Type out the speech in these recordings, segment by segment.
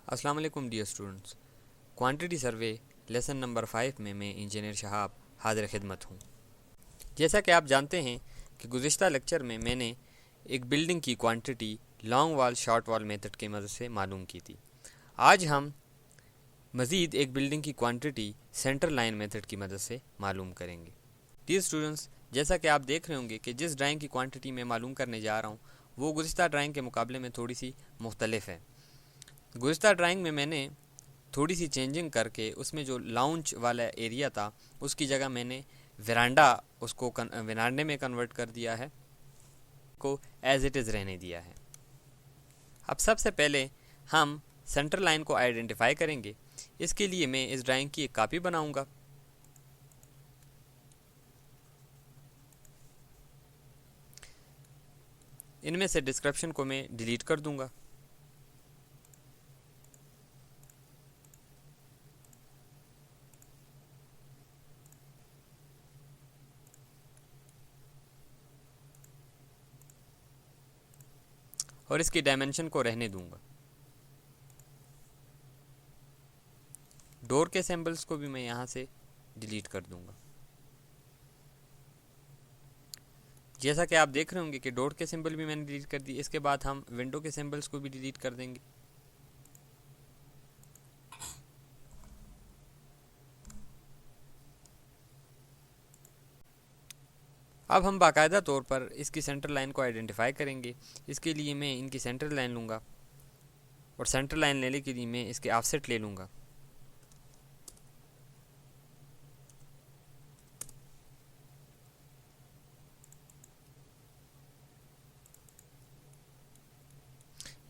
अस्सलाम वालेकुम dear students. Quantity survey lesson number 5 में मैं इंजीनियर शहाब हाजिर खिदमत हूँ। जैसा कि आप जानते हैं कि गुज़िश्ता लेक्चर में मैंने एक बिल्डिंग की quantity long wall short wall method की मदद से मालूम की थी। आज हम मज़ीद एक बिल्डिंग की क्वांटिटी सेंटर लाइन मेथड की मदद से मालूम करेंगे। डियर स्टूडेंट्स, जैसा कि आप देख रहे होंगे कि जिस ड्राइंग की क्वांटिटी मैं मालूम करने जा रहा हूँ वो गुज़िश्ता ड्राइंग के मुकाबले में थोड़ी सी मुख्तलिफ है। गुज़िश्ता ड्राइंग में मैंने थोड़ी सी चेंजिंग करके उसमें जो लाउंज वाला एरिया था उसकी जगह मैंने वेरांडा उसको वेरांडे में कन्वर्ट कर दिया है, को एज इट इज़ रहने दिया है। अब सबसे पहले हम सेंटर लाइन को आइडेंटिफाई करेंगे। इसके लिए मैं इस ड्राइंग की एक कॉपी बनाऊंगा। इनमें से डिस्क्रिप्शन को मैं डिलीट कर दूंगा। और इसकी डायमेंशन को रहने दूंगा। डोर के सिंबल्स को भी मैं यहाँ से डिलीट कर दूंगा। जैसा कि आप देख रहे होंगे कि डोर के सिंबल भी मैंने डिलीट कर दिए। इसके बाद हम विंडो के सिंबल्स को भी डिलीट कर देंगे। अब हम बाकायदा तौर पर इसकी सेंटर लाइन को आइडेंटिफाई करेंगे। इसके लिए मैं इनकी सेंटर लाइन लूँगा और सेंटर लाइन लेने के लिए मैं इसके ऑफसेट ले लूँगा।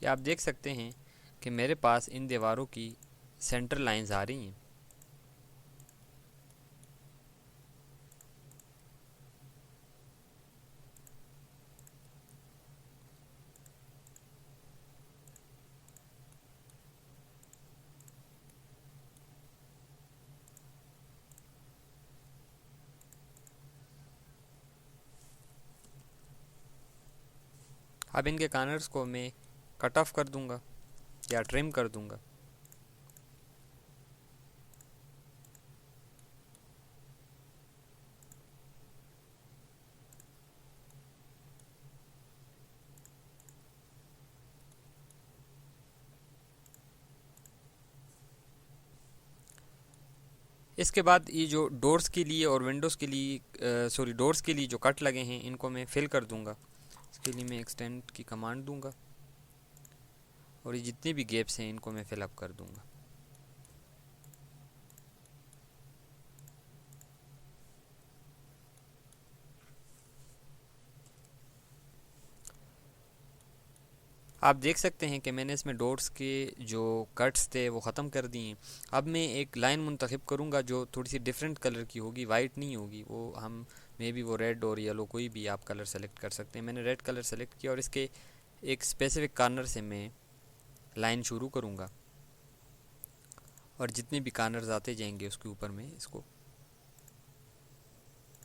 ये आप देख सकते हैं कि मेरे पास इन दीवारों की सेंटर लाइंस आ रही हैं। अब इनके कॉर्नर्स को मैं कट ऑफ कर दूंगा या ट्रिम कर दूंगा। इसके बाद ये जो डोर्स के लिए और विंडोज़ के लिए डोर्स के लिए जो कट लगे हैं इनको मैं फिल कर दूंगा। इसके लिए मैं एक्सटेंड की कमांड दूंगा और ये जितने भी गैप्स हैं इनको मैं फिलअप कर दूंगा। आप देख सकते हैं कि मैंने इसमें डॉट्स के जो कट्स थे वो ख़त्म कर दिए। अब मैं एक लाइन मुंतखब करूँगा जो थोड़ी सी डिफरेंट कलर की होगी, वाइट नहीं होगी। वो हम मे बी वो रेड और येलो कोई भी आप कलर सेलेक्ट कर सकते हैं। मैंने रेड कलर सेलेक्ट किया और इसके एक स्पेसिफिक कॉर्नर से मैं लाइन शुरू करूँगा और जितने भी कॉर्नर्स आते जाएंगे उसके ऊपर मैं इसको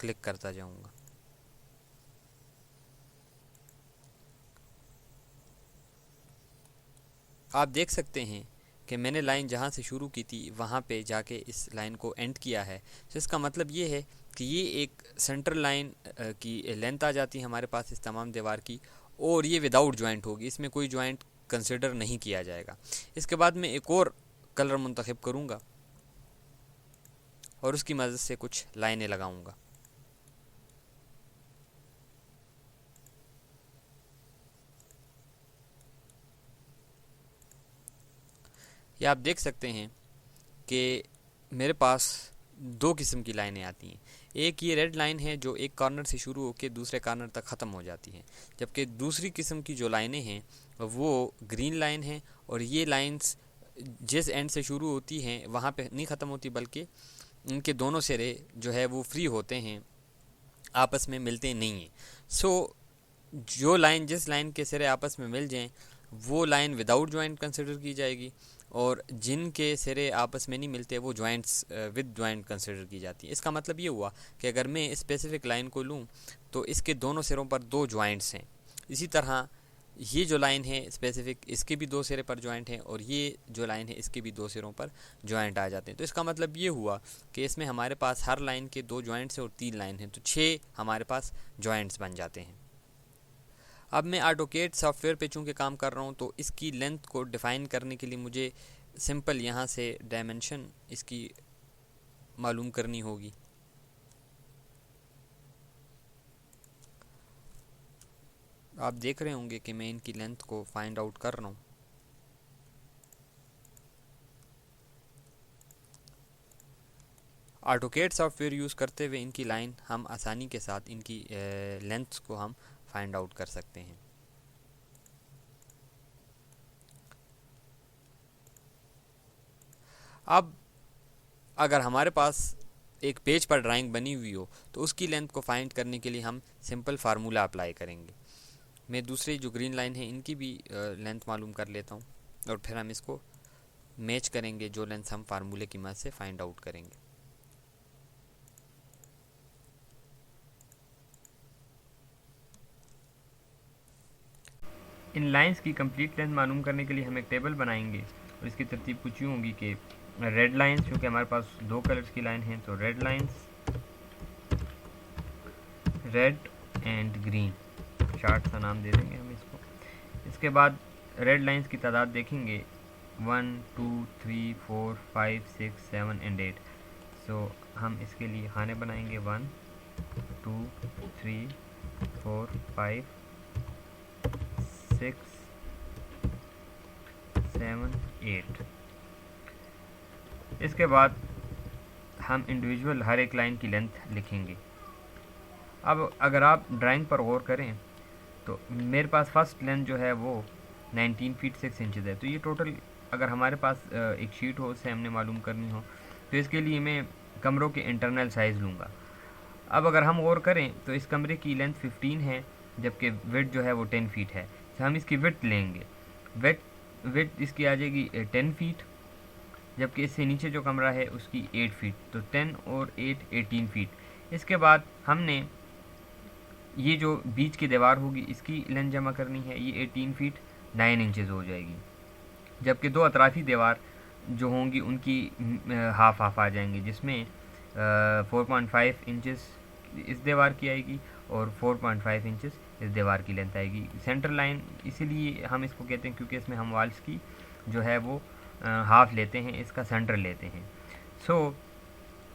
क्लिक करता जाऊँगा। आप देख सकते हैं कि मैंने लाइन जहाँ से शुरू की थी वहाँ पे जाके इस लाइन को एंड किया है। तो इसका मतलब ये है कि ये एक सेंटर लाइन की लेंथ आ जाती है हमारे पास इस तमाम दीवार की, और ये विदाउट जॉइंट होगी, इसमें कोई जॉइंट कंसिडर नहीं किया जाएगा। इसके बाद मैं एक और कलर मुंतखब करूँगा और उसकी मदद से कुछ लाइनें लगाऊँगा। ये आप देख सकते हैं कि मेरे पास दो किस्म की लाइनें आती हैं। एक ये रेड लाइन है जो एक कॉर्नर से शुरू होकर दूसरे कॉर्नर तक ख़त्म हो जाती हैं, जबकि दूसरी किस्म की जो लाइनें हैं वो ग्रीन लाइन हैं। और ये लाइंस जिस एंड से शुरू होती हैं वहाँ पे नहीं ख़त्म होती, बल्कि इनके दोनों सिरे जो है वो फ्री होते हैं, आपस में मिलते नहीं हैं। सो जो लाइन जिस लाइन के सिरे आपस में मिल जाएं वो लाइन विदाउट जॉइंट कंसिडर की जाएगी, और जिनके सिरे आपस में नहीं मिलते वो जॉइंट्स विद जॉइंट कंसिडर की जाती है। इसका मतलब ये हुआ कि अगर मैं स्पेसिफिक लाइन को लूँ तो इसके दोनों सिरों पर दो जॉइंट्स हैं। इसी तरह ये जो लाइन है स्पेसिफिक, इसके भी 2 सिरे पर जॉइंट है, और ये जो लाइन है इसके भी 2 सिरों पर जॉइंट आ जाते हैं। तो इसका मतलब ये हुआ कि इसमें हमारे पास हर लाइन के 2 जॉइंट्स हैं और 3 लाइन हैं, तो 6 हमारे पास जॉइंट्स बन जाते हैं। अब मैं ऑटोकेड सॉफ्टवेयर पे चूँकि काम कर रहा हूँ, तो इसकी लेंथ को डिफ़ाइन करने के लिए मुझे सिंपल यहाँ से डायमेंशन इसकी मालूम करनी होगी। आप देख रहे होंगे कि मैं इनकी लेंथ को फाइंड आउट कर रहा हूँ। ऑटोकेड सॉफ्टवेयर यूज़ करते हुए इनकी लाइन हम आसानी के साथ इनकी लेंथ्स को हम फाइंड आउट कर सकते हैं। अब अगर हमारे पास एक पेज पर ड्राइंग बनी हुई हो तो उसकी लेंथ को फाइंड करने के लिए हम सिंपल फार्मूला अप्लाई करेंगे। मैं दूसरी जो ग्रीन लाइन है इनकी भी लेंथ मालूम कर लेता हूँ, और फिर हम इसको मैच करेंगे जो लेंथ हम फार्मूले की मदद से फाइंड आउट करेंगे। इन लाइंस की कंप्लीट लेंथ मालूम करने के लिए हम एक टेबल बनाएंगे और इसकी तरतीब कुछ यूँ होगी कि रेड लाइंस, क्योंकि हमारे पास 2 कलर्स की लाइन है, तो red lines, red and green, chart सा नाम दे देंगे हम इसको। इसके बाद रेड लाइंस की तादाद देखेंगे 1 2 3 4 5 6 7 एंड 8। सो हम इसके लिए खाने बनाएंगे 1 2 3 4 5 6 7 8। इसके बाद हम इंडिविजुअल हर एक लाइन की लेंथ लिखेंगे। अब अगर आप ड्राइंग पर गौर करें तो मेरे पास फर्स्ट लेंथ जो है वो 19 फीट 6 इंचज़ है। तो ये टोटल अगर हमारे पास एक शीट हो, उससे हमने मालूम करनी हो, तो इसके लिए मैं कमरों के इंटरनल साइज़ लूँगा। अब अगर हम गौर करें तो इस कमरे की लेंथ 15 है, जबकि विड्थ जो है वो 10 फीट है। तो हम इसकी विड्थ लेंगे, विड्थ इसकी आ जाएगी 10 फीट, जबकि इससे नीचे जो कमरा है उसकी 8 फीट, तो 10 और 8 18 फीट। इसके बाद हमने ये जो बीच की दीवार होगी इसकी लेंथ जमा करनी है, ये 18 फीट 9 इंचज़ हो जाएगी, जबकि 2 अतराफ़ी दीवार जो होंगी उनकी हाफ हाफ आ जाएंगे, जिसमें 4.5 इंचज़ इस दीवार की आएगी और 4.5 इंचज़ इस दीवार की लेंथ आएगी। सेंटर लाइन इसीलिए हम इसको कहते हैं क्योंकि इसमें हम वाल्स की जो है वो हाफ लेते हैं, इसका सेंटर लेते हैं। सो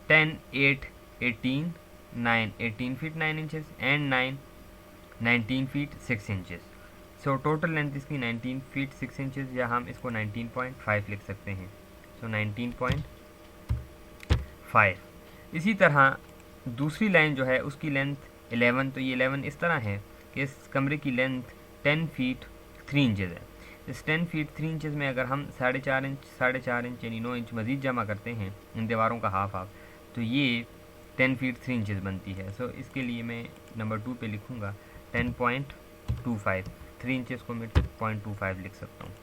10 8 18 9 18 feet 9 inches and 9 19 feet 6 inches. So total length इसकी 19 फीट 6 इंचज़, या हम इसको 19.5 लिख सकते हैं। सो 19.5। इसी तरह दूसरी लाइन जो है उसकी लेंथ 11, तो ये 11 इस तरह है कि इस कमरे की लेंथ 10 फीट 3 इंचज़ है। इस 10 फीट 3 इंचज़ में अगर हम 4.5 इंच यानी 9 इंच मज़ीद जमा करते हैं इन दीवारों का हाफ हाफ, तो ये 10 फीट 3 इंचज़ बनती है। सो इसके लिए मैं नंबर 2 पे लिखूँगा 10.25, 3 इंचज़ को मैं 0.25 लिख सकता हूँ।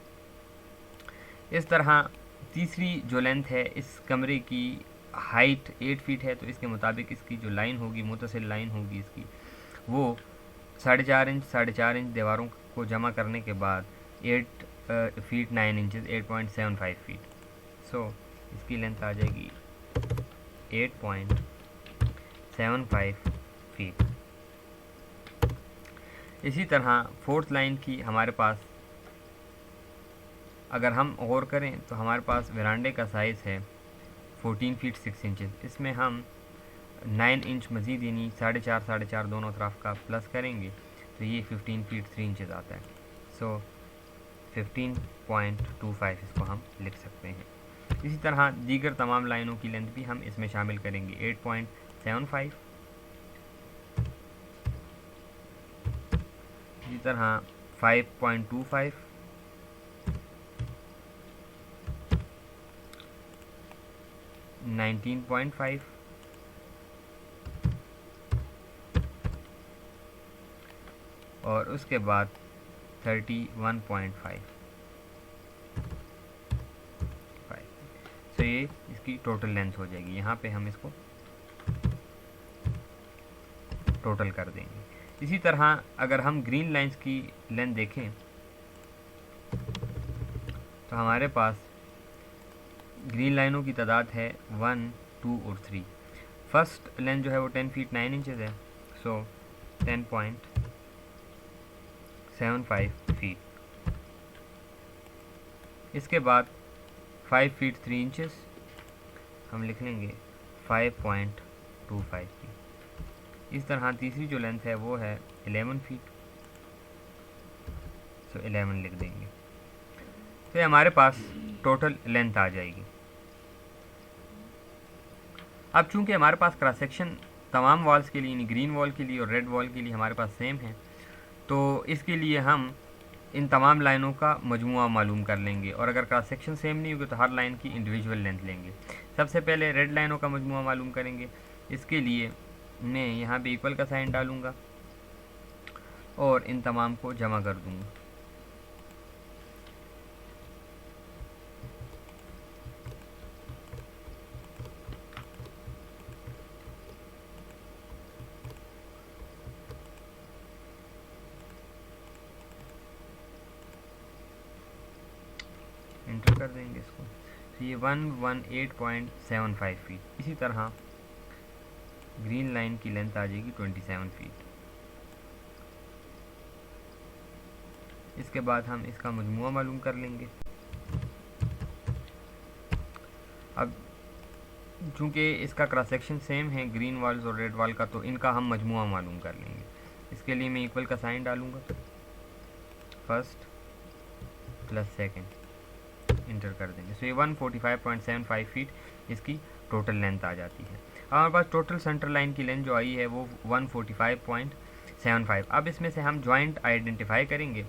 इस तरह तीसरी जो लेंथ है इस कमरे की हाइट 8 फीट है, तो इसके मुताबिक इसकी जो लाइन होगी, मुतसिल लाइन होगी इसकी, वो 4.5 इंच दीवारों को जमा करने के बाद 8 फीट 9 इंचज़ 8.75 फीट। सो इसकी लेंथ आ जाएगी 8.75 फीट। इसी तरह फोर्थ लाइन की हमारे पास अगर हम गौर करें तो हमारे पास वरांडे का साइज़ है 14 फीट 6 इंचज़। इसमें हम 9 इंच मज़ीद यानी 4.5 दोनों तरफ का प्लस करेंगे तो ये 15 फीट 3 इंचज़ आता है। सो 15.25 इसको हम लिख सकते हैं। इसी तरह दीगर तमाम लाइनों की लेंथ भी हम इसमें शामिल करेंगे। 8.75, इसी तरह 5.25, 19.5 और उसके बाद 31.5। तो ये इसकी टोटल लेंथ हो जाएगी। यहाँ पे हम इसको टोटल कर देंगे। इसी तरह अगर हम ग्रीन लाइंस की लेंथ देखें तो हमारे पास ग्रीन लाइनों की तादाद है 1, 2 और 3। फर्स्ट लेंथ जो है वो 10 फीट 9 इंचज़ है, सो 10.75 फीट। इसके बाद 5 फीट 3 इंचज़ हम लिख लेंगे 5.25 फीट। इस तरह तीसरी जो लेंथ है वो है 11 फीट, सो 11 लिख देंगे। तो हमारे पास टोटल लेंथ आ जाएगी। अब चूंकि हमारे पास क्रॉस सेक्शन तमाम वॉल्स के लिए, यानी ग्रीन वॉल के लिए और रेड वॉल के लिए हमारे पास सेम है, तो इसके लिए हम इन तमाम लाइनों का मजमुआ मालूम कर लेंगे। और अगर क्रॉस सेक्शन सेम नहीं होगी तो हर लाइन की इंडिविजुअल लेंथ लेंगे। सबसे पहले रेड लाइनों का मजमुआ मालूम करेंगे। इसके लिए मैं यहाँ पे इक्वल का साइन डालूँगा और इन तमाम को जमा कर दूँगा। एंटर कर देंगे इसको। तो ये 118.75 फीट। इसी तरह ग्रीन लाइन की लेंथ आ जाएगी 27 फीट। इसके बाद हम इसका मजमुआ मालूम कर लेंगे। अब चूंकि इसका क्रॉस सेक्शन सेम है ग्रीन वॉल्स और रेड वॉल का, तो इनका हम मजमुआ मालूम कर लेंगे। इसके लिए मैं इक्वल का साइन डालूंगा, फर्स्ट प्लस सेकेंड, इंटर कर देंगे। सो ये 145.75 फीट इसकी टोटल लेंथ आ जाती है। हमारे पास टोटल सेंटर लाइन की लेंथ जो आई है वो 145.75। अब इसमें से हम जॉइंट आइडेंटिफाई करेंगे।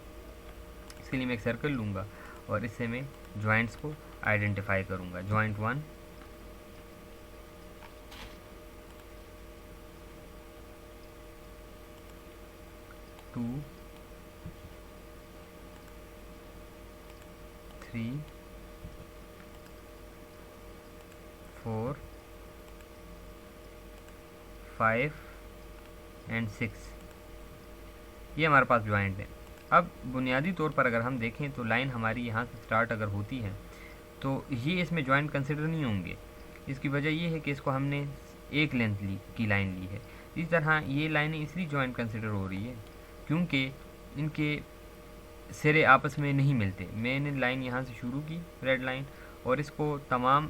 इसके लिए मैं एक सर्कल लूँगा और इससे मैं जॉइंट्स को आइडेंटिफाई करूँगा। जॉइंट 1, टू, 3, 4, 5 एंड 6, ये हमारे पास जॉइंट है। अब बुनियादी तौर पर अगर हम देखें तो लाइन हमारी यहाँ से स्टार्ट अगर होती है तो ये इसमें जॉइंट कंसिडर नहीं होंगे। इसकी वजह ये है कि इसको हमने एक लेंथ की लाइन ली है। इस तरह ये लाइनें इसलिए जॉइंट कंसिडर हो रही है क्योंकि इनके सिरे आपस में नहीं मिलते। मैंने लाइन यहाँ से शुरू की, रेड लाइन, और इसको तमाम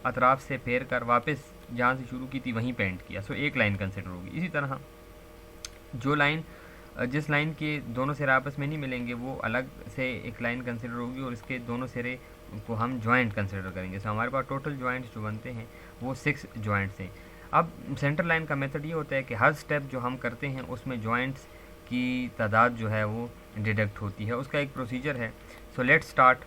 अतराफ से फेर कर वापस जहाँ से शुरू की थी वहीं पेंट किया, सो एक लाइन कंसिडर होगी। इसी तरह जो लाइन जिस लाइन के दोनों सिरे आपस में नहीं मिलेंगे वो अलग से एक लाइन कंसिडर होगी और इसके दोनों सिरे को हम जॉइंट कंसिडर करेंगे। सो हमारे पास टोटल जॉइंट्स जो बनते हैं वो 6 जॉइंट्स हैं। अब सेंटर लाइन का मेथड ये होता है कि हर स्टेप जो हम करते हैं उसमें जॉइंट्स की तादाद जो है वो डिडक्ट होती है। उसका एक प्रोसीजर है। So let's start.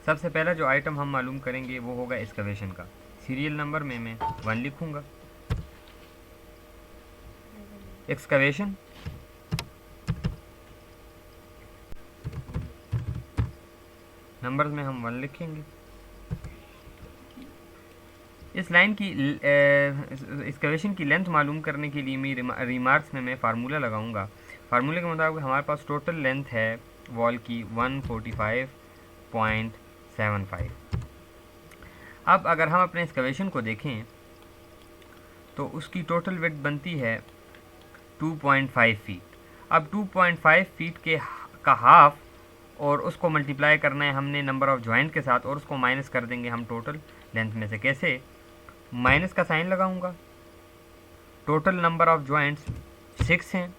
सबसे पहला जो आइटम हम मालूम करेंगे वो होगा एक्सकवेशन का। सीरियल नंबर में मैं 1 लिखूंगा। एक्सकवेशन नंबर्स में हम 1 लिखेंगे। इस लाइन की एक्सकवेशन की लेंथ मालूम करने के लिए मैं रिमार्क्स में मैं फार्मूला लगाऊंगा। फार्मूले के मुताबिक हमारे पास टोटल लेंथ है वॉल की 145.75। अब अगर हम अपने एक्सकवेशन को देखें तो उसकी टोटल विड्थ बनती है 2.5 फीट। अब 2.5 फीट का हाफ और उसको मल्टीप्लाई करना है हमने नंबर ऑफ जॉइंट के साथ और उसको माइनस कर देंगे हम टोटल लेंथ में से। कैसे? माइनस का साइन लगाऊंगा। टोटल नंबर ऑफ जॉइंट्स 6 हैं,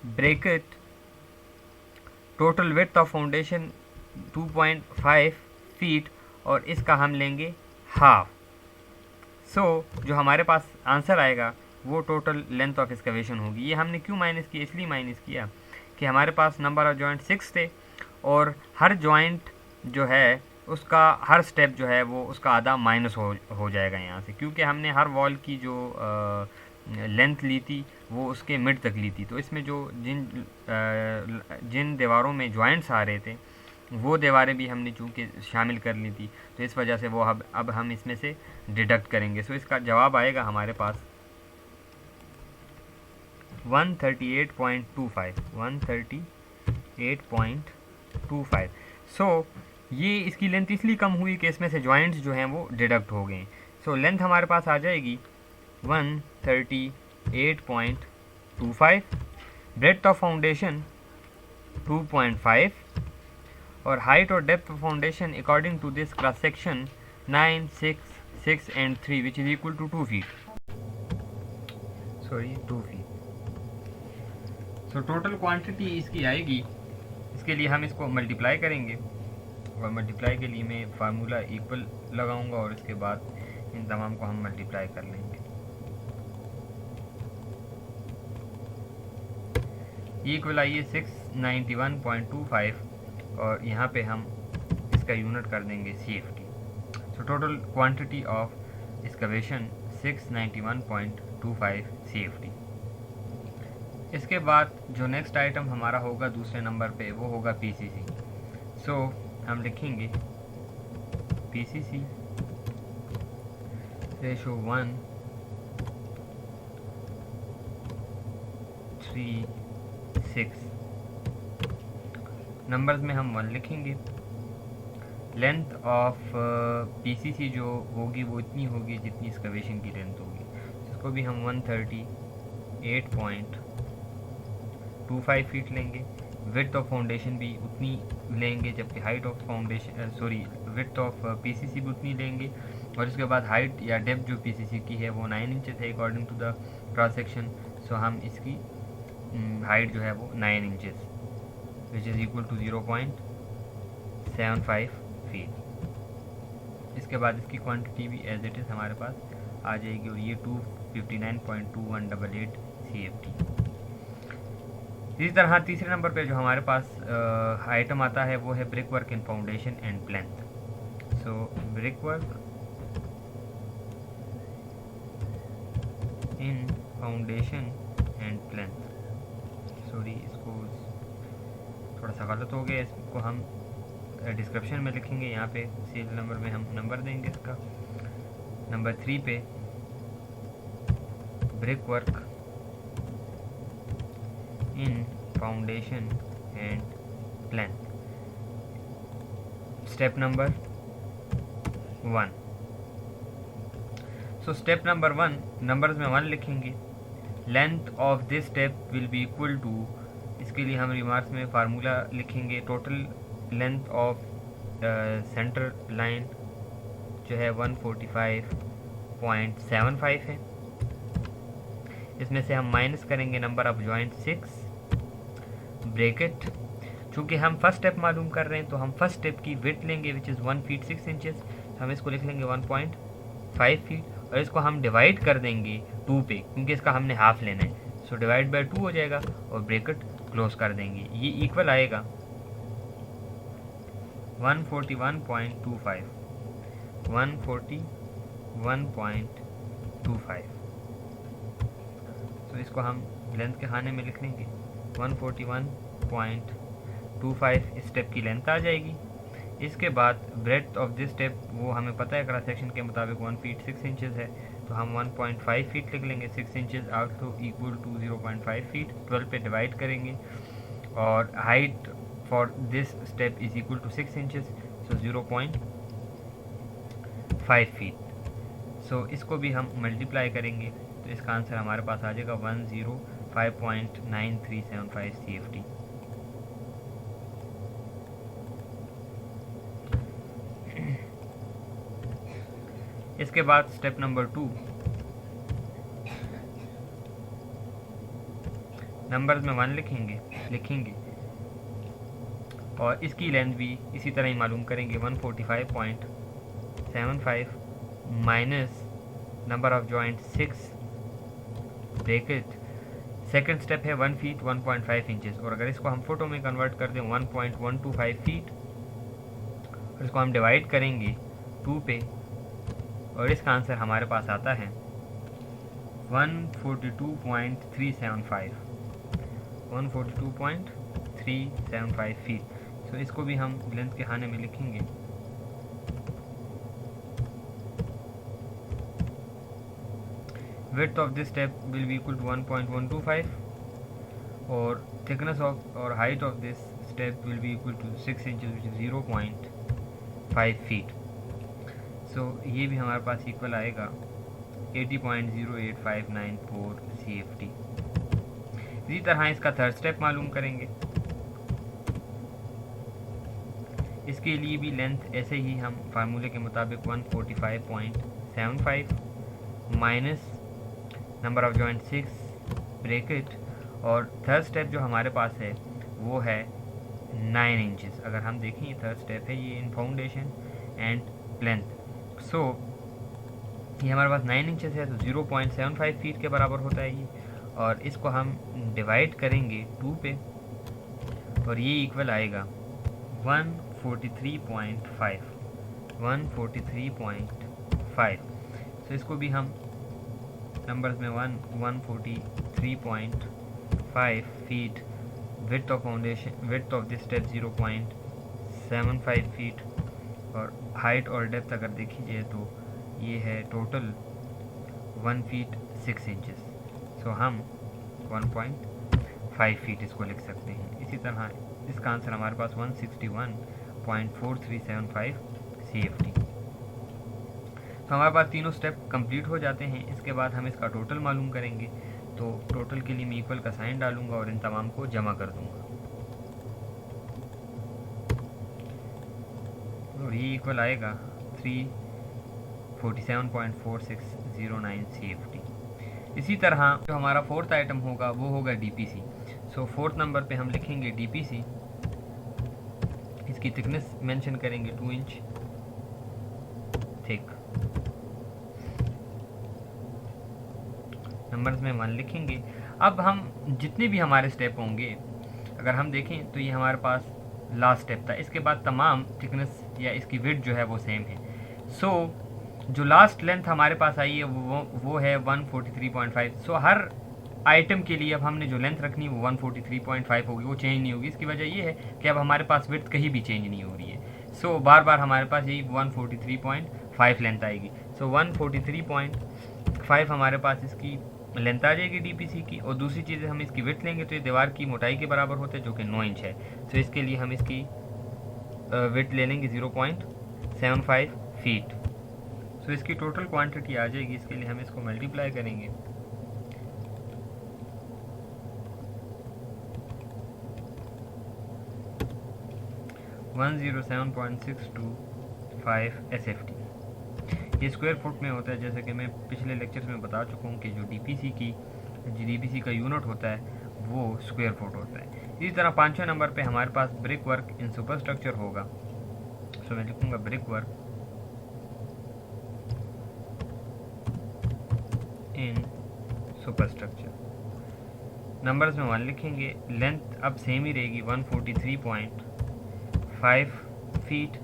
bracket total width of foundation 2.5 feet और इसका हम लेंगे हाफ। सो जो हमारे पास आंसर आएगा वो टोटल लेंथ ऑफ एक्सकवेशन होगी। ये हमने क्यों माइनस किया? इसलिए माइनस किया कि हमारे पास नंबर ऑफ जॉइंट 6 थे और हर जॉइंट जो है उसका हर स्टेप जो है वो उसका आधा माइनस हो जाएगा यहाँ से, क्योंकि हमने हर वॉल की जो लेंथ ली थी वो उसके मिड तक ली थी। तो इसमें जो जिन दीवारों में जॉइंट्स आ रहे थे वो दीवारें भी हमने चूँकि शामिल कर ली थी, तो इस वजह से वो अब हम इसमें से डिडक्ट करेंगे। सो इसका जवाब आएगा हमारे पास 138.25 1.25। सो ये इसकी लेंथ इसलिए कम हुई कि इसमें से जॉइंट्स जो हैं वो डिडक्ट हो गए। सो लेंथ हमारे पास आ जाएगी 138.25, ब्रेड्थ ऑफ फाउंडेशन 2.5 और हाइट और depth of foundation according to this cross section 9, 6, 6 and 3 which is equal to 2 feet. Sorry 2 feet. So total quantity इसकी आएगी, इसके लिए हम इसको मल्टीप्लाई करेंगे और मल्टीप्लाई के लिए मैं फार्मूला इक्वल लगाऊंगा और इसके बाद इन तमाम को हम मल्टीप्लाई कर लेंगे। इक्वल आई है 691.25 और यहाँ पे हम इसका यूनिट कर देंगे CFT। So total quantity of excavation 691.25 CFT। इसके बाद जो नेक्स्ट आइटम हमारा होगा दूसरे नंबर पे वो होगा PCC। सो हम लिखेंगे PCC रेशो 1:3:6। नंबर्स में हम 1 लिखेंगे। लेंथ ऑफ PCC जो होगी वो इतनी होगी जितनी एक्सकवेशन की लेंथ होगी, इसको भी हम 138.25 फीट लेंगे। विड्थ ऑफ फाउंडेशन भी उतनी लेंगे, जबकि height of foundation width of PCC भी उतनी लेंगे। और इसके बाद हाइट या डेप्थ जो PCC की है वो 9 इंचेस है according to the cross section. So हम इसकी हाइट जो है वो 9 inches which is equal to 0.75 feet. इसके बाद इसकी क्वांटिटी भी एज इट इज़ हमारे पास आ जाएगी और ये 259.2188 CFT। इसी तरह तीसरे नंबर पे जो हमारे पास आइटम आता है वो है brick work in foundation and plinth. So brick work in foundation and plinth, sorry इसको थोड़ा सा गलत हो गया, इसको हम डिस्क्रिप्शन में लिखेंगे। यहाँ पे सीरियल नंबर में हम नंबर देंगे इसका। नंबर 3 पे brick work in foundation and plinth, step number 1। So step number 1 numbers में 1 लिखेंगे। Length of this step will be equal to, इसके लिए हम रिमार्क्स में फार्मूला लिखेंगे। Total length of centre line जो है 145.75 है। इसमें से हम माइनस करेंगे नंबर ऑफ जॉइंट 6 ब्रैकेट। चूँकि हम फर्स्ट स्टेप मालूम कर रहे हैं तो हम फर्स्ट स्टेप की विड्थ लेंगे विच इज़ 1 फीट 6 इंचेस। हम इसको लिख लेंगे 1.5 फीट और इसको हम डिवाइड कर देंगे 2 पे, क्योंकि इसका हमने हाफ लेना है। सो डिवाइड बाय 2 हो जाएगा और ब्रैकेट क्लोज कर देंगे। ये इक्वल आएगा 141.25 141.25। तो इसको हम लेंथ के खाने में लिख लेंगे 141.25 स्टेप की लेंथ आ जाएगी। इसके बाद ब्रेड्थ ऑफ दिस स्टेप वो हमें पता है क्रॉस सेक्शन के मुताबिक 1 फीट 6 इंचेस है, तो हम 1.5 फीट लिख लेंगे। 6 inches also equal to 0.5 feet. 12 पे डिवाइड करेंगे और height for this step is equal to 6 inches, so 0.5 feet. So इसको भी हम मल्टीप्लाई करेंगे तो इसका आंसर हमारे पास आ जाएगा 105.9375 CFT। इसके बाद स्टेप नंबर 2, नंबर्स में 1 लिखेंगे और इसकी लेंथ भी इसी तरह ही मालूम करेंगे 145.75 minus number of joint 6 bracket. Second step है 1 फीट 1.5 इंचेस और अगर इसको हम फुटों में कन्वर्ट कर दें 1.125 फीट और इसको हम डिवाइड करेंगे 2 पे और इसका आंसर हमारे पास आता है 142.375 फीट। तो इसको भी हम लेंथ के खाने में लिखेंगे। Width of this step will be equal to 1.125 और थिकनेस ऑफ और height of this step will be equal to 6 inches which is 0.5 feet. So ये भी हमारे पास इक्वल आएगा 80.08594 CFT। इसी तरह इसका थर्ड स्टेप मालूम करेंगे। इसके लिए भी लेंथ ऐसे ही हम फार्मूले के मुताबिक 145.75 minus number of joint 6 bracket, और थर्ड स्टेप जो हमारे पास है वो है 9 इंचेस। अगर हम देखें ये थर्ड स्टेप है, ये इन फाउंडेशन एंड प्लेंथ। सो ये हमारे पास 9 इंचेस है तो 0.75 फीट के बराबर होता है ये, और इसको हम डिवाइड करेंगे 2 पे और ये इक्वल आएगा 143.5। सो इसको भी हम नंबर्स में 143.5 feet, width of foundation, width of this step 0.75 feet, और हाइट और डेप्थ अगर देखी जाए तो ये है टोटल 1 फीट 6 इंचेस। सो हम 1.5 फीट इसको लिख सकते हैं। इसी तरह इसका आंसर हमारे पास 161.4375 CFT। तो हमारे पास तीनों स्टेप कंप्लीट हो जाते हैं। इसके बाद हम इसका टोटल मालूम करेंगे। तो टोटल के लिए मैं इक्वल का साइन डालूंगा और इन तमाम को जमा कर दूंगा, और ये इक्वल आएगा 347.4609 CFT। इसी तरह जो हमारा फोर्थ आइटम होगा वो होगा DPC। सो फोर्थ नंबर पे हम लिखेंगे DPC। इसकी थिकनेस मेंशन करेंगे 2 इंच थिक। नंबर्स में 1 लिखेंगे। अब हम जितने भी हमारे स्टेप होंगे अगर हम देखें तो ये हमारे पास लास्ट स्टेप था। इसके बाद तमाम थिकनेस या इसकी विड्थ जो है वो सेम है। सो जो लास्ट लेंथ हमारे पास आई है वो है 143.5। सो हर आइटम के लिए अब हमने जो लेंथ रखनी है वो 143.5 होगी, वो चेंज नहीं होगी। इसकी वजह ये है कि अब हमारे पास विड्थ कहीं भी चेंज नहीं हो रही है। सो बार बार हमारे पास यही 143.5 लेंथ आएगी। सो 143.5 हमारे पास इसकी लेंथ आ जाएगी DPC की, और दूसरी चीज़ हम इसकी विड्थ लेंगे तो ये दीवार की मोटाई के बराबर होते हैं जो कि 9 इंच है। तो इसके लिए हम इसकी विड्थ ले लेंगे 0.75 फीट। सो इसकी टोटल क्वांटिटी आ जाएगी। इसके लिए हम इसको मल्टीप्लाई करेंगे 107.625 SFT। ये स्क्वायर फुट में होता है, जैसे कि मैं पिछले लेक्चर्स में बता चुका हूँ कि जो DPC का यूनिट होता है वो स्क्वायर फुट होता है। इसी तरह 5वें नंबर पे हमारे पास brick work in superstructure होगा। सो मैं लिखूँगा brick work in superstructure. Numbers में 1 लिखेंगे। लेंथ अब सेम ही रहेगी 143.5 फीट।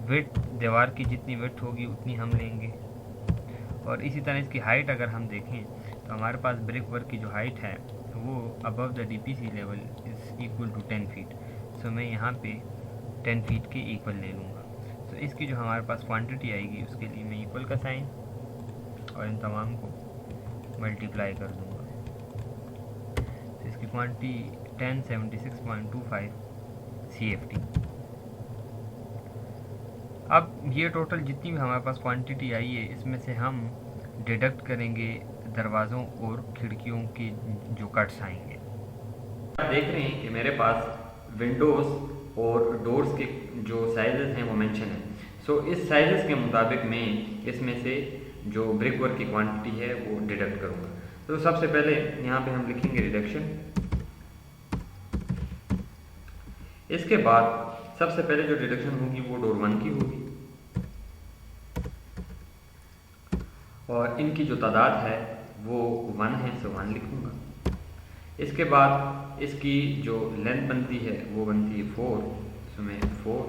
विड्थ दीवार की जितनी विड्थ होगी उतनी हम लेंगे, और इसी तरह इसकी हाइट अगर हम देखें तो हमारे पास ब्रिक वर्क की जो हाइट है वो above the DPC level is equal to 10 feet. So मैं यहाँ पे 10 फीट के इक्वल ले लूँगा। तो इसकी जो हमारे पास क्वांटिटी आएगी उसके लिए मैं इक्वल का साइन और इन तमाम को मल्टीप्लाई कर दूँगा। तो इसकी क्वांटिटी 1076.25 CFT। अब ये टोटल जितनी भी हमारे पास क्वांटिटी आई है इसमें से हम डिडक्ट करेंगे दरवाज़ों और खिड़कियों के जो कट्स आएंगे। आप देख रहे हैं कि मेरे पास विंडोज़ और डोर्स के जो साइजेस हैं वो मेंशन है। सो इस साइजेस के मुताबिक मैं इसमें से जो ब्रिक वर्क की क्वांटिटी है वो डिडक्ट करूँगा। तो सबसे पहले यहाँ पे हम लिखेंगे रिडक्शन। इसके बाद सबसे पहले जो डिडक्शन होगी वो डोर 1 की होगी, और इनकी जो तादाद है वो 1 है, सो 1 लिखूँगा। इसके बाद इसकी जो लेंथ बनती है वो बनती है 4, सो मैं 4।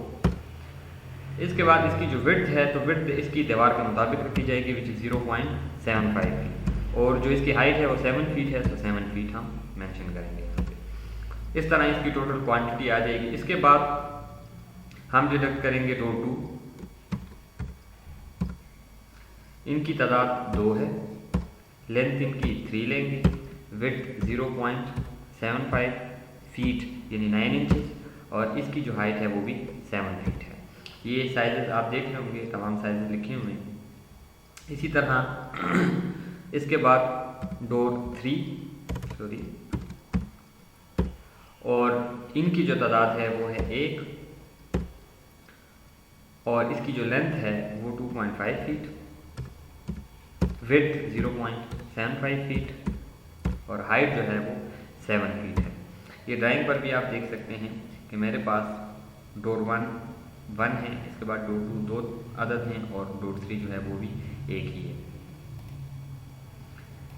इसके बाद इसकी जो विड्थ है तो विड्थ इसकी दीवार के मुताबिक रखी जाएगी विच इज़ 0.75 फीट, और जो इसकी हाइट है वो 7 फीट है, तो 7 फीट हम मेंशन करेंगे यहाँ पे। इस तरह इसकी टोटल क्वांटिटी आ जाएगी। इसके बाद हम डिडक्ट करेंगे डोर 2। इनकी तादाद 2 है, लेंथ इनकी 3 लेंगे, विड्थ 0.75 फीट यानी 9 इंचेस, और इसकी जो हाइट है वो भी 7 फीट है। ये साइजेस आप देख रहे होंगे, तमाम साइजेस लिखे हुए हैं। इसी तरह इसके बाद डोर 3 और इनकी जो तादाद है वो है 1 और इसकी जो लेंथ है वो 2.5 फीट, विड्थ 0.75 फीट और हाइट जो है वो 7 फीट है। ये ड्राइंग पर भी आप देख सकते हैं कि मेरे पास डोर 1 है, इसके बाद डोर 2 2 अदद हैं और डोर 3 जो है वो भी एक ही है।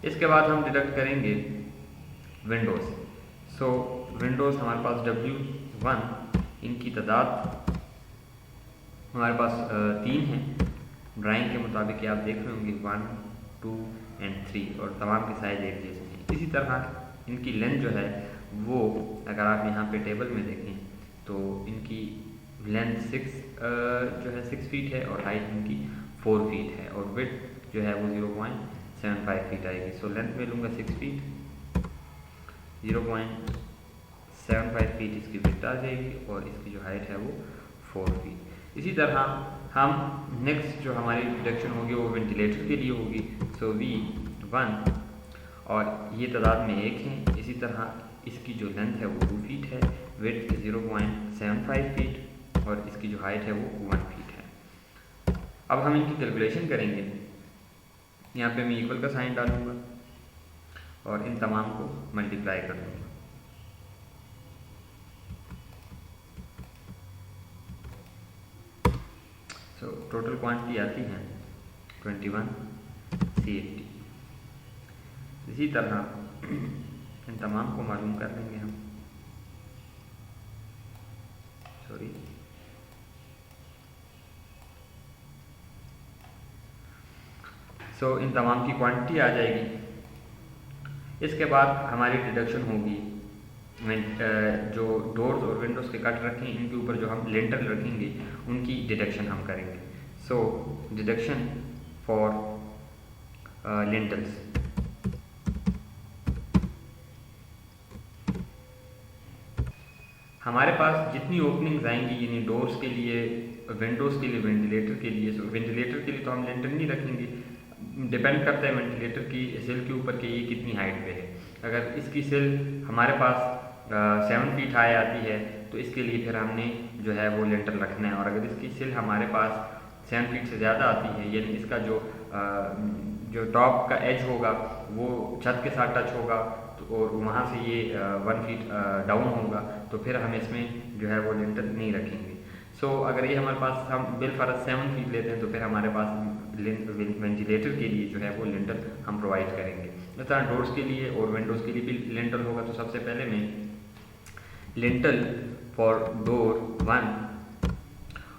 इसके बाद हम डिडक्ट करेंगे विंडोज़। सो विंडोज़ हमारे पास W1, इनकी तादाद हमारे पास 3 है। ड्राइंग के मुताबिक आप देख रहे होंगे 1 2 एंड 3 और तमाम के साइज एक जैसे हैं। इसी तरह इनकी लेंथ जो है वो अगर आप यहाँ पे टेबल में देखें तो इनकी लेंथ 6 फीट है और हाइट इनकी 4 फीट है और विड्थ जो है वो 0.75 फीट आएगी। सो लेंथ में लूँगा 6 फीट, 0.75 फीट इसकी विड्थ आ जाएगी और इसकी जो हाइट है वो 4 फीट। इसी तरह हम नेक्स्ट जो हमारी डिडक्शन होगी वो वेंटिलेटर के लिए होगी। सो V1 और ये तादाद में 1 है। इसी तरह इसकी जो लेंथ है वो 2 फीट है, विड्थ 0.75 फीट और इसकी जो हाइट है वो 1 फीट है। अब हम इनकी कैलकुलेशन करेंगे। यहाँ पे मैं इक्वल का साइन डालूंगा और इन तमाम को मल्टीप्लाई कर दूंगा। सो टोटल क्वांटिटी आती है 21 CFT। इसी तरह इन तमाम को मालूम कर लेंगे हम। सो इन तमाम की क्वांटिटी आ जाएगी। इसके बाद हमारी डिडक्शन होगी जो डोर्स और विंडोज़ के कट रखें इनके ऊपर जो हम लेंटर रखेंगे उनकी डिडक्शन हम करेंगे। सो डिडक्शन फॉर लेंटल्स। हमारे पास जितनी ओपनिंग्स आएंगी यानी डोर्स के लिए, विंडोज़ के लिए, वेंटिलेटर के लिए, सो वेंटिलेटर के लिए तो हम लेंटर नहीं रखेंगे, डिपेंड करता है वेंटिलेटर की सेल के ऊपर कि ये कितनी हाइट पे है। अगर इसकी सेल हमारे पास 7 फीट हाई आती है तो इसके लिए फिर हमने जो है वो लेंटर रखना है। और अगर इसकी सेल हमारे पास 7 फीट से ज़्यादा आती है यानी इसका जो टॉप का एज होगा वो छत के साथ टच होगा तो और वहाँ से ये 1 फीट डाउन होगा तो फिर हम इसमें जो है वो लेंटर नहीं रखेंगे। सो अगर ये हमारे पास हम बिलफर्ज 7 फीट लेते हैं तो फिर हमारे पास वेंटिलेटर के लिए जो है वो लेंटर हम प्रोवाइड करेंगे। इस तरह डोर्स के लिए और विंडोज़ के लिए भी लेंटर होगा। तो सबसे पहले मैं लेंटल फॉर डोर 1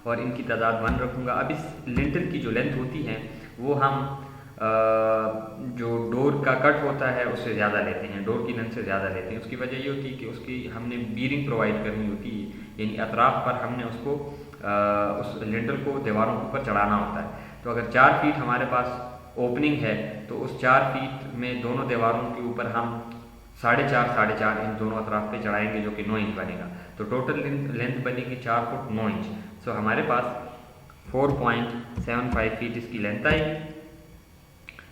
और इनकी तादाद 1 रखूँगा। अब इस लेंटर की जो लेंथ होती है वो हम जो डोर का कट होता है उससे ज़्यादा लेते हैं, डोर की लेंथ से ज़्यादा लेते हैं। उसकी वजह ये होती है कि उसकी हमने बीरिंग प्रोवाइड करनी होती है, यानी अतराफ पर हमने उसको उस लेंटर को दीवारों के ऊपर चढ़ाना होता है। तो अगर 4 फीट हमारे पास ओपनिंग है तो उस 4 फीट में दोनों दीवारों के ऊपर हम 4.5 इन दोनों अतराफ पे चढ़ाएंगे जो कि 9 इंच बनेगा। तो टोटल लेंथ बनेगी 4 फुट 9 इंच। सो हमारे पास 4.75 फीट इसकी लेंथ आएगी।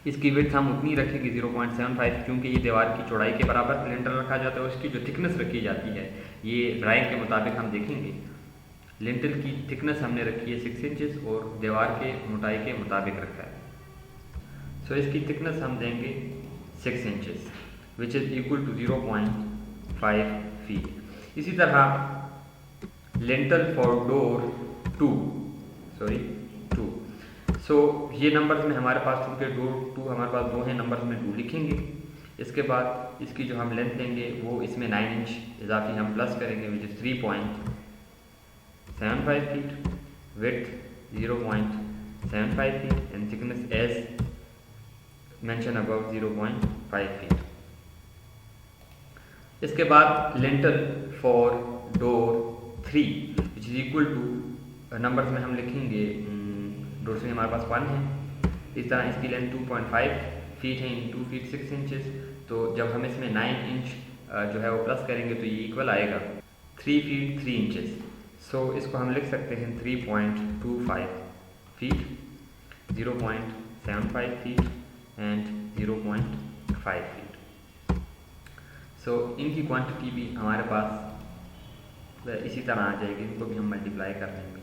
इसकी विड्थ हम उतनी रखेंगे 0.75 क्योंकि ये दीवार की चौड़ाई के बराबर लेंटर रखा जाता है और इसकी जो थिकनेस रखी जाती है ये ड्राइंग के मुताबिक हम देखेंगे। लेंटर की थिकनेस हमने रखी है 6 इंचेस और दीवार के मोटाई के मुताबिक रखा है। सो इसकी थिकनेस हम देंगे 6 inches which is equal to 0.5 feet. इसी तरह लेंटर फॉर डोर 2 सो ये नंबर्स में हमारे पास चूँकि डोर 2 हमारे पास 2 हैं, नंबर्स में 2 लिखेंगे। इसके बाद इसकी जो हम लेंथ लेंगे वो इसमें 9 इंच इजाफी हम प्लस करेंगे which is 3.75 feet, width 0.75 feet and thickness as mention above 0.5 feet. इसके बाद lintel for door 3 which is equal to numbers में हम लिखेंगे डोर से हमारे पास 1 है। इस तरह इसकी लेंथ 2.5 फीट है इन 2 फीट 6 इंचेस। तो जब हम इसमें 9 इंच जो है वो प्लस करेंगे तो ये इक्वल आएगा 3 फीट 3 इंचेस। सो इसको हम लिख सकते हैं 3.25 फीट, 0.75 फीट एंड 0.5 फीट। सो इनकी क्वांटिटी भी हमारे पास इसी तरह आ जाएगी, इनको भी हम मल्टीप्लाई कर लेंगे।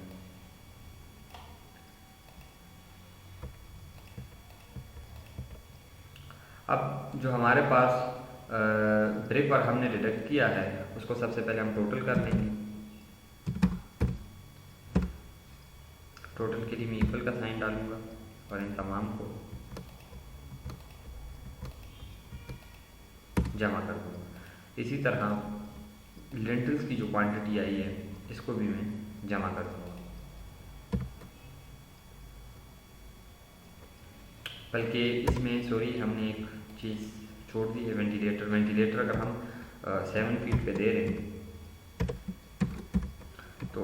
अब जो हमारे पास ब्रिक वर्क हमने डिडक्ट किया है उसको सबसे पहले हम टोटल कर लेंगे। टोटल के लिए मैं इक्वल का साइन डालूंगा और इन तमाम को जमा कर दूंगा। इसी तरह लेंटल्स की जो क्वांटिटी आई है इसको भी मैं जमा कर दूंगा। बल्कि इसमें सॉरी हमने एक चीज़ छोड़ दी है, वेंटिलेटर अगर हम 7 फीट पे दे रहे हैं तो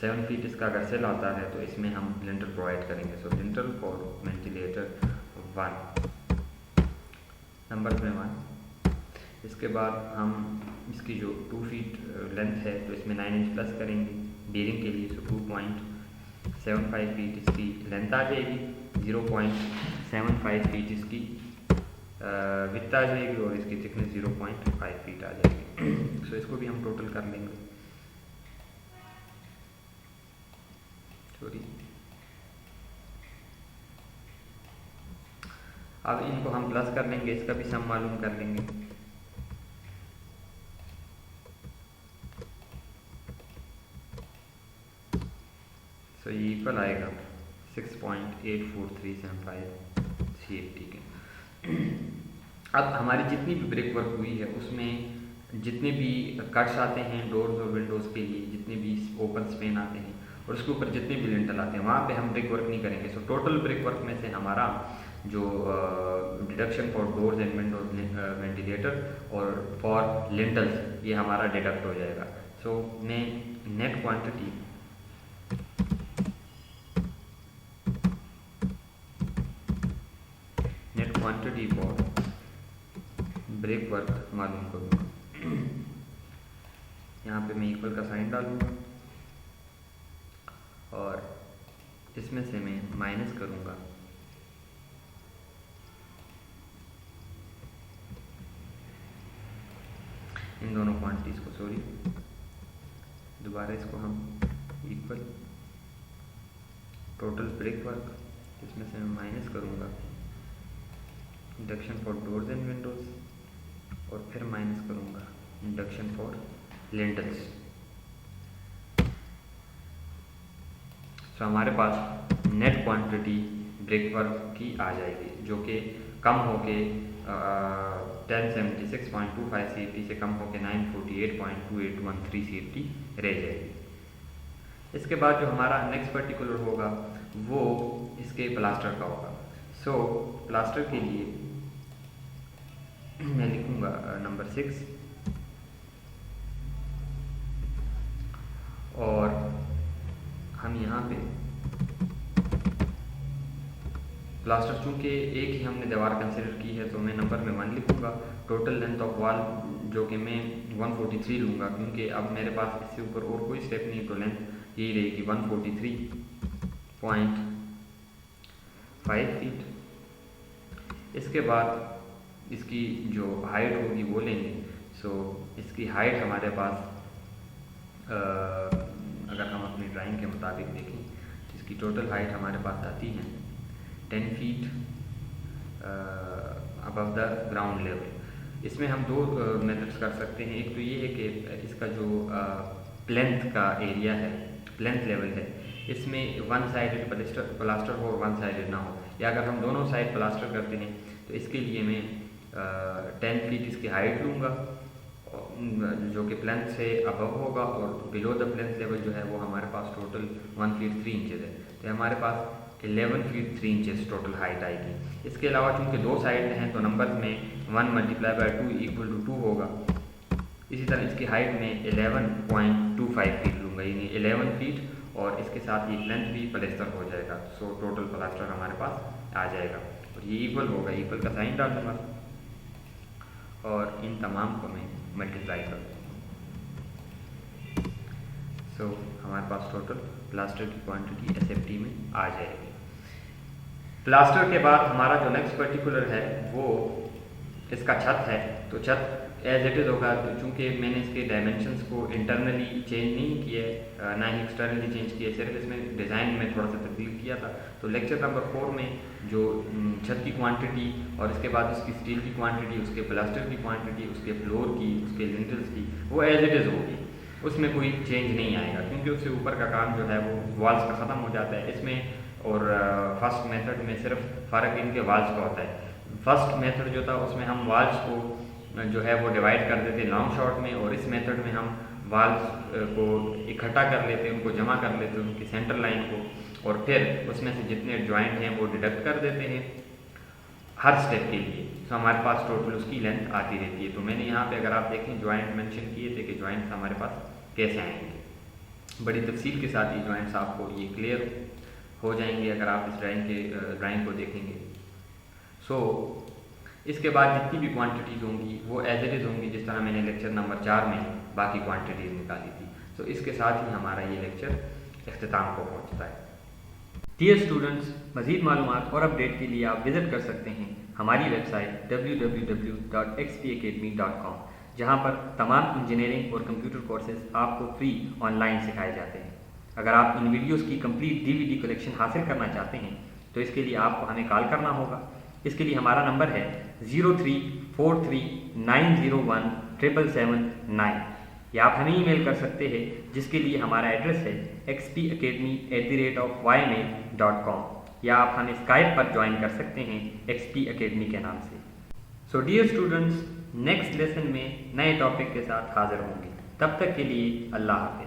7 फीट इसका अगर सेल आता है तो इसमें हम लिंटर प्रोवाइड करेंगे। सो लिंटर फॉर वेंटिलेटर 1, नंबर में 1। इसके बाद हम इसकी जो 2 फीट लेंथ है तो इसमें 9 इंच प्लस करेंगे बेयरिंग के लिए। सो 2.75 फीट इसकी लेंथ आ जाएगी, 0.75 फीट इसकी विड्थ आ जाएगी और इसकी थिकनेस 0.5 फीट आ जाएगी। सो इसको भी हम टोटल कर लेंगे। सॉरी, अब इनको हम प्लस कर लेंगे, इसका भी सम मालूम कर लेंगे। सो ये इक्वल आएगा 6.84375 CFT के। अब हमारी जितनी भी ब्रिक वर्क हुई है उसमें जितने भी कट्स आते हैं डोर्स और विंडोज़ के लिए, जितने भी ओपन स्पेन आते हैं और उसके ऊपर जितने भी लिंटल आते हैं वहाँ पे हम ब्रिक वर्क नहीं करेंगे। सो टोटल ब्रिक वर्क में से हमारा जो deduction for doors and Windows ventilator और फॉर लिंटल्स ये हमारा डिडक्ट हो जाएगा। सो मैं net quantity for brick work मालूम करूँगा। यहाँ पे मैं इक्वल का साइन डालूँगा और इसमें से मैं माइनस करूँगा इन दोनों क्वांटिटीज़ को। सॉरी, दोबारा इसको हम इक्वल टोटल ब्रिक वर्क, इसमें से मैं माइनस करूँगा induction for doors and Windows और फिर माइनस करूँगा इंडक्शन फॉर लिंटल्स। सो हमारे पास नेट क्वांटिटी ब्रिक वर्क की आ जाएगी जो कि कम होके 1076.25 CFT से कम होके 948.2813 CFT रह जाएगी। इसके बाद जो हमारा नेक्स्ट पर्टिकुलर होगा वो इसके प्लास्टर का होगा। सो प्लास्टर के लिए मैं लिखूंगा नंबर 6 और हम यहाँ पे प्लास्टर चूँकि एक ही हमने दीवार कंसिडर की है तो मैं नंबर में 1 लिखूंगा। टोटल लेंथ ऑफ वॉल जो कि मैं 143 लूँगा क्योंकि अब मेरे पास इससे ऊपर और कोई स्टेप नहीं, तो लेंथ यही रहेगी 143.5 फीट। इसके बाद इसकी जो हाइट होगी वो लेंगे। सो इसकी हाइट हमारे पास अगर हम अपनी ड्राइंग के मुताबिक देखें इसकी टोटल हाइट हमारे पास आती है 10 feet above the ground level. इसमें हम दो मेथड्स कर सकते हैं। एक तो ये है कि इसका जो प्लेंथ का एरिया है, प्लेंथ लेवल है, इसमें वन साइडेड प्लास्टर हो और वन साइडेड ना हो, या अगर हम दोनों साइड प्लास्टर करते हैं तो इसके लिए मैं 10 फीट इसकी हाइट लूँगा जो कि प्लेंथ से अबव होगा और बिलो द प्लेंथ लेवल जो है वो हमारे पास टोटल 1 फीट 3 इंचेस है, तो हमारे पास 11 फीट 3 इंचेस टोटल हाइट आएगी। इसके अलावा चूँकि दो साइड हैं तो नंबर में 1 मल्टीप्लाई बाई 2 इक्वल टू 2 होगा। इसी तरह इसकी हाइट में 11.25 फीट लूँगा, यानी 11 फीट और इसके साथ ये लेंथ भी प्लास्टर हो जाएगा। सो टोटल प्लास्टर हमारे पास आ जाएगा और ये इक्वल होगा, इक्वल का साइन डालूँगा और इन तमाम को मैं मल्टीप्लाई कर दूँगा। सो हमारे पास टोटल प्लास्टर की क्वांटिटी SFT में आ जाएगी। प्लास्टर के बाद हमारा जो नेक्स्ट पर्टिकुलर है वो इसका छत है। तो छत एज इट इज़ होगा, तो चूँकि मैंने इसके डायमेंशंस को इंटरनली चेंज नहीं किए, ना ही एक्सटर्नली चेंज किए, सिर्फ इसमें डिज़ाइन में थोड़ा सा तब्दील किया था। तो लेक्चर नंबर 4 में जो छत की क्वांटिटी और इसके बाद उसकी स्टील की क्वांटिटी, उसके प्लास्टर की क्वांटिटी, उसके फ्लोर की, उसके लिंटल्स की, वो एज इट इज़ होगी, उसमें कोई चेंज नहीं आएगा, क्योंकि उससे ऊपर का काम जो है वो वॉल्स का ख़त्म हो जाता है। इसमें और फर्स्ट मेथड में सिर्फ फ़र्क इनके वाल्स का होता है। फर्स्ट मेथड जो था उसमें हम वाल्स को जो है वो डिवाइड कर देते लॉन्ग शॉट में, और इस मेथड में हम वाल्स को इकट्ठा कर लेते, उनको जमा कर लेते, उनकी सेंटर लाइन को, और फिर उसमें से जितने जॉइंट हैं वो डिडक्ट कर देते हैं हर स्टेप के लिए। तो हमारे पास टोटल उसकी लेंथ आती रहती है। तो मैंने यहाँ पे अगर आप देखें जॉइंट मेंशन किए थे कि जॉइंट्स हमारे पास कैसे आएंगे। बड़ी तफसील के साथ ये जॉइंट्स आपको ये क्लियर हो जाएंगे अगर आप इस ड्राइंग को देखेंगे। सो इसके बाद जितनी भी क्वांटिटीज़ होंगी वो एज इट इज़ होंगी, जिस तरह मैंने लेक्चर नंबर 4 में बाकी क्वांटिटीज़ निकाली थी। तो इसके साथ ही हमारा ये लेक्चर इख्तिताम को पहुंचता है। डियर स्टूडेंट्स, मज़ीद मालूमात और अपडेट के लिए आप विज़िट कर सकते हैं हमारी वेबसाइट www.xpacademy.com, जहां पर तमाम इंजीनियरिंग और कंप्यूटर कोर्सेज आपको फ्री ऑनलाइन सिखाए जाते हैं। अगर आप इन वीडियोज़ की कंप्लीट DVD कलेक्शन हासिल करना चाहते हैं तो इसके लिए आपको हमें कॉल करना होगा। इसके लिए हमारा नंबर है 0343901779, या आप हमें ईमेल कर सकते हैं जिसके लिए हमारा एड्रेस है xpacademy@ymail.com, या आप हमें स्काइप पर ज्वाइन कर सकते हैं XP Academy के नाम से। So dear students, next lesson में नए टॉपिक के साथ हाजिर होंगे। तब तक के लिए अल्लाह हाफ़िज़।